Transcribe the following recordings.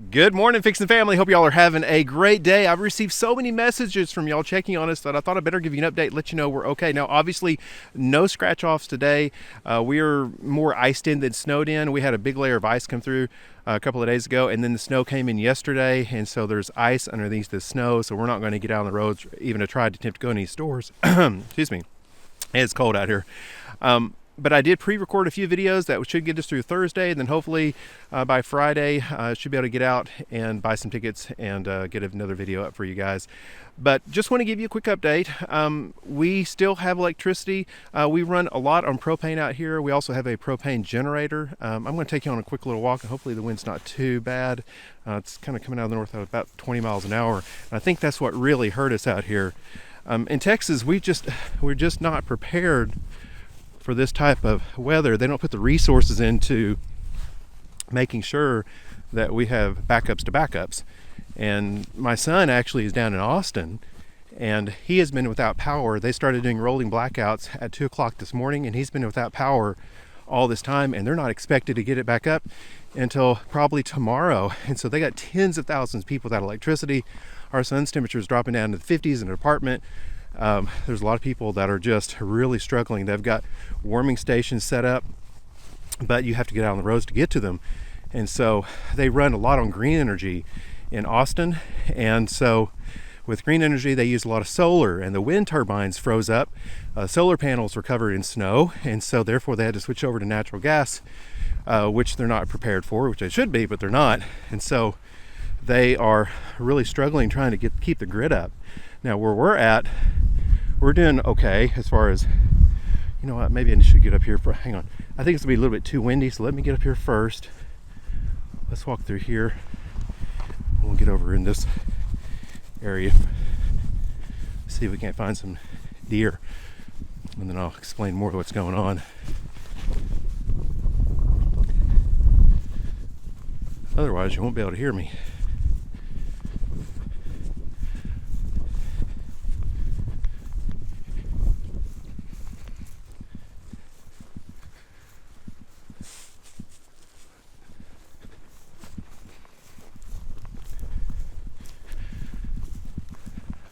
Good morning, Fixin family. Hope y'all are having a great day. I've received so many messages from y'all checking on us that I thought I'd better give you an update, let you know we're okay. Now, obviously, no scratch offs today. We are more iced in than snowed in. We had a big layer of ice come through a couple of days ago, and then the snow came in yesterday, and so there's ice underneath the snow, so we're not going to get out on the roads even to try to attempt to go to any stores. Excuse me. It's cold out here. But I did pre-record a few videos that should get us through Thursday, and then hopefully by Friday should be able to get out and buy some tickets and get another video up for you guys. But just want to give you a quick update. We still have electricity. We run a lot on propane out here. We also have a propane generator. I'm going to take you on a quick little walk, and hopefully the wind's not too bad. It's kind of coming out of the north at about 20 miles an hour. And I think that's what really hurt us out here. In Texas, we're just not prepared for this type of weather. They don't put the resources into making sure that we have backups to backups. And my son actually is down in Austin, and he has been without power. They started doing rolling blackouts at 2 o'clock this morning, and he's been without power all this time, and they're not expected to get it back up until probably tomorrow. And so they got tens of thousands of people without electricity. Our son's temperature is dropping down to the 50s in an apartment. There's a lot of people that are just really struggling. They've got warming stations set up, but you have to get out on the roads to get to them. And so they run a lot on green energy in Austin. And so with green energy, they use a lot of solar, and the wind turbines froze up. Solar panels were covered in snow, and so therefore they had to switch over to natural gas, which they're not prepared for, which they should be, but they're not. And so they are really struggling trying to keep the grid up. Now where we're at, we're doing okay as far as, you know what, maybe I should get up here hang on. I think it's gonna be a little bit too windy, so let me get up here first. Let's walk through here. We'll get over in this area, see if we can't find some deer, and then I'll explain more of what's going on. Otherwise, you won't be able to hear me.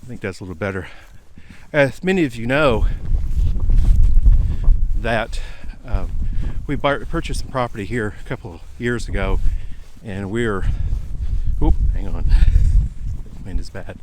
I think that's a little better. As many of you know, that we purchased some property here a couple of years ago, and hang on, the wind is bad.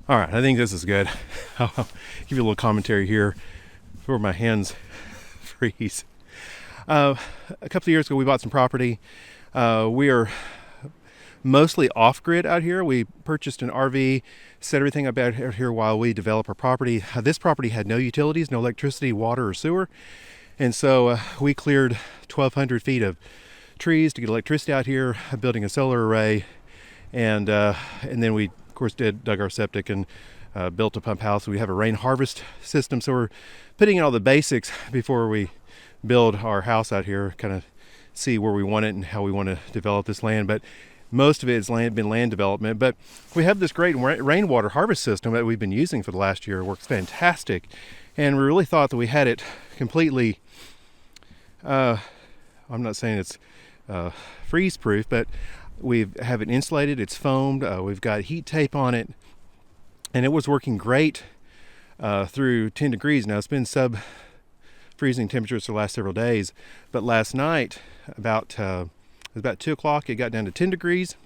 All right, I think this is good. I'll give you a little commentary here before my hands freeze. A couple of years ago, we bought some property. We are mostly off-grid out here. We purchased an RV, set everything up out here while we develop our property. This property had no utilities, no electricity, water, or sewer. And so we cleared 1,200 feet of trees to get electricity out here, building a solar array, and then we of course dug our septic and built a pump house. We have a rain harvest system, so we're putting in all the basics before we build our house out here, kind of see where we want it and how we want to develop this land. But most of it has been land development. But we have this great rainwater harvest system that we've been using for the last year. It works fantastic, and we really thought that we had it completely I'm not saying it's freeze proof, but we have it insulated, it's foamed, we've got heat tape on it, and it was working great through 10 degrees. Now it's been sub freezing temperatures for the last several days, but last night about 2 o'clock it got down to 10 degrees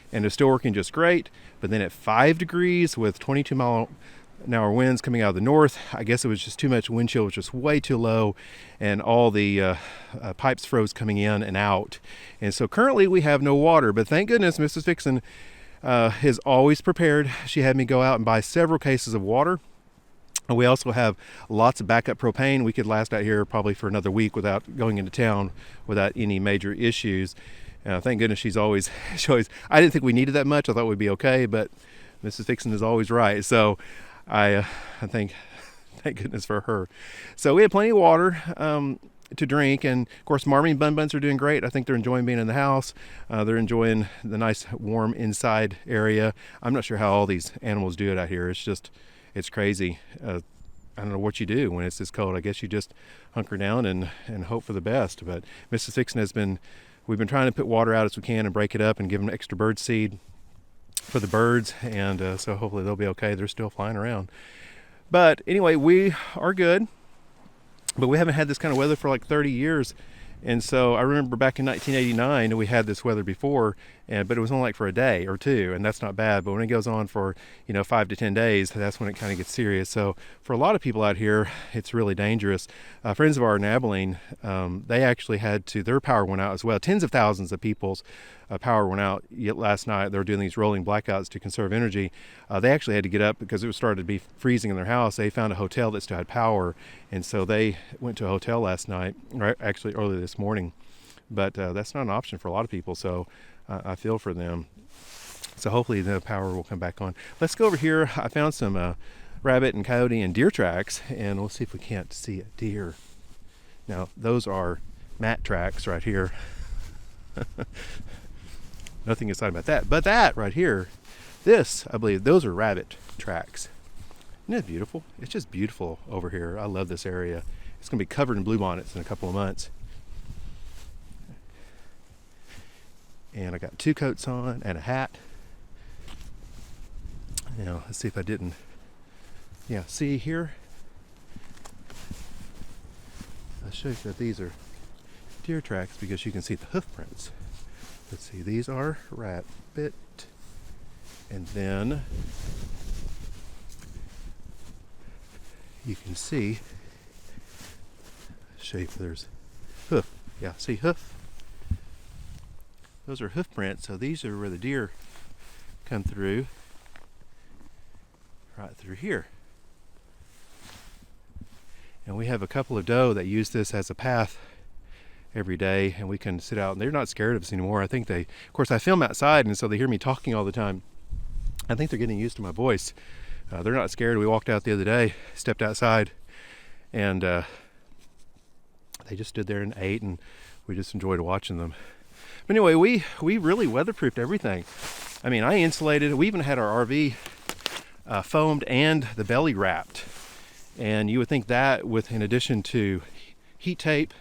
and it's still working just great. But then at 5 degrees with 22-mile-an-hour winds coming out of the north, I guess it was just too much wind chill, was just way too low, and all the pipes froze coming in and out. And so currently we have no water, but thank goodness Mrs. Fixin is always prepared. She had me go out and buy several cases of water. And we also have lots of backup propane. We could last out here probably for another week without going into town without any major issues. Thank goodness she always, I didn't think we needed that much. I thought we'd be okay, but Mrs. Fixin is always right. So I think Thank goodness for her. So we had plenty of water to drink, and of course Marmy and Bun Buns are doing great. I think they're enjoying being in the house. They're enjoying the nice warm inside area. I'm not sure how all these animals do it out here. It's crazy. I don't know what you do when it's this cold. I guess you just hunker down and hope for the best. But Mrs. Fixin we've been trying to put water out as we can and break it up and give them extra bird seed for the birds, and so hopefully they'll be okay. They're still flying around. But anyway, we are good. But we haven't had this kind of weather for like 30 years. And so I remember back in 1989, we had this weather before, but it was only like for a day or two, and that's not bad. But when it goes on for, 5 to 10 days, that's when it kind of gets serious. So for a lot of people out here, it's really dangerous. Friends of ours in Abilene, they actually their power went out as well. Tens of thousands of people's power went out last night. They were doing these rolling blackouts to conserve energy. They actually had to get up because it was started to be freezing in their house. They found a hotel that still had power, and so they went to a hotel last night, or actually early this morning. But that's not an option for a lot of people, so I feel for them. So hopefully the power will come back on. Let's go over here. I found some rabbit and coyote and deer tracks, and we'll see if we can't see a deer. Now those are mat tracks right here. Nothing exciting about that, but that right here, I believe those are rabbit tracks. Isn't it beautiful? It's just beautiful over here. I love this area. It's going to be covered in bluebonnets in a couple of months. And I got 2 coats on and a hat. Now let's see if I didn't. Yeah, see here. I'll show you that these are deer tracks because you can see the hoof prints. Let's see, these are rabbit, and then you can see, show you if there's hoof. Yeah, see hoof? Those are hoof prints, so these are where the deer come through, right through here. And we have a couple of doe that use this as a path every day, and we can sit out, and they're not scared of us anymore. I think of course I film outside, and so they hear me talking all the time. I think they're getting used to my voice. They're not scared. We walked out the other day, stepped outside, and they just stood there and ate, and we just enjoyed watching them. But anyway, we really weatherproofed everything. I mean, I insulated. We even had our RV foamed and the belly wrapped, and you would think that, in addition to heat tape,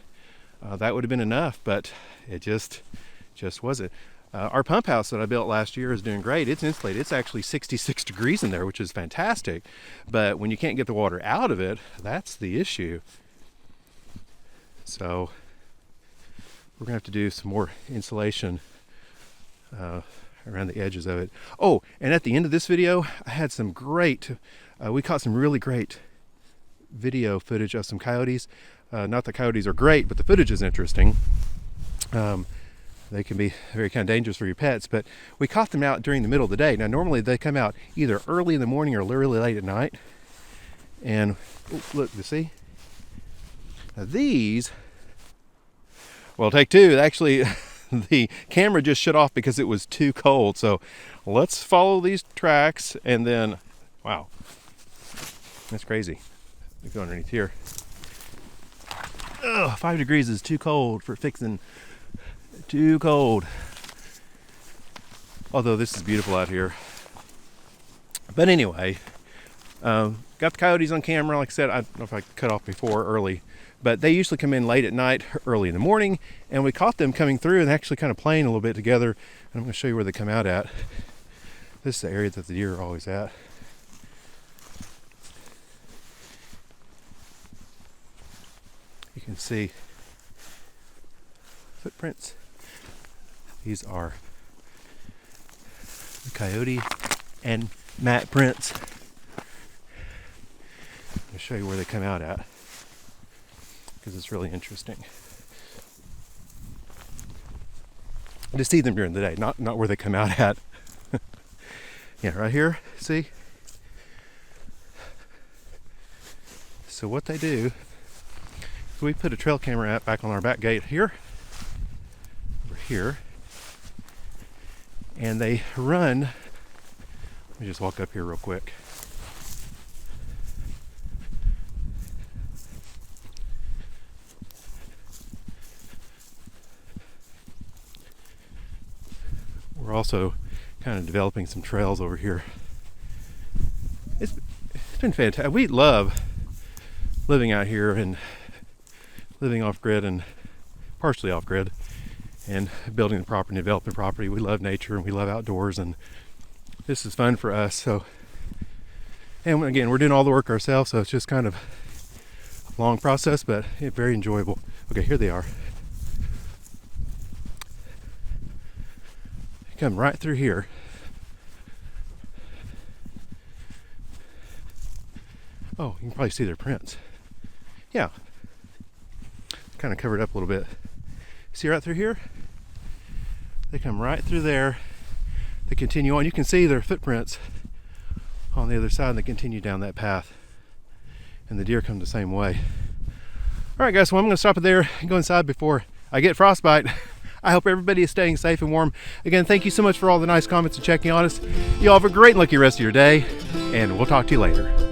that would have been enough, but it just wasn't. Our pump house that I built last year is doing great. It's insulated. It's actually 66 degrees in there, which is fantastic. But when you can't get the water out of it, that's the issue. So we're gonna have to do some more insulation around the edges of it. Oh, and at the end of this video, I had some great, we caught some really great video footage of some coyotes. Not that coyotes are great, but the footage is interesting. They can be very kind of dangerous for your pets, but we caught them out during the middle of the day. Now, normally they come out either early in the morning or really late at night. And look, you see? Now these, well, take two. Actually, the camera just shut off because it was too cold. So let's follow these tracks, and then, wow, that's crazy. Let me go underneath here. Ugh, 5 degrees is too cold for Fixin. Too cold. Although this is beautiful out here. But anyway, got the coyotes on camera. Like I said, I don't know if I cut off before early, but they usually come in late at night, early in the morning, and we caught them coming through and actually kind of playing a little bit together. And I'm going to show you where they come out at. This is the area that the deer are always at. You can see footprints. These are the coyote and mat prints. I'll show you where they come out at because it's really interesting to see them during the day, not where they come out at. Yeah, right here, see? So what they do, so we put a trail camera back on our back gate here, over here, and they run. Let me just walk up here real quick. also kind of developing some trails over here. It's been fantastic. We love living out here and living off grid and partially off grid and building the property and developing property. We love nature and we love outdoors, and this is fun for us. So, and again, we're doing all the work ourselves, so it's just kind of a long process, but very enjoyable. Okay, here they are. They come right through here. Oh, you can probably see their prints. Yeah. Kind of covered up a little bit. See right through here? They come right through there. They continue on. You can see their footprints on the other side, and they continue down that path. And the deer come the same way. All right, guys, well, I'm going to stop it there and go inside before I get frostbite. I hope everybody is staying safe and warm. Again, thank you so much for all the nice comments and checking on us. You all have a great and lucky rest of your day, and we'll talk to you later.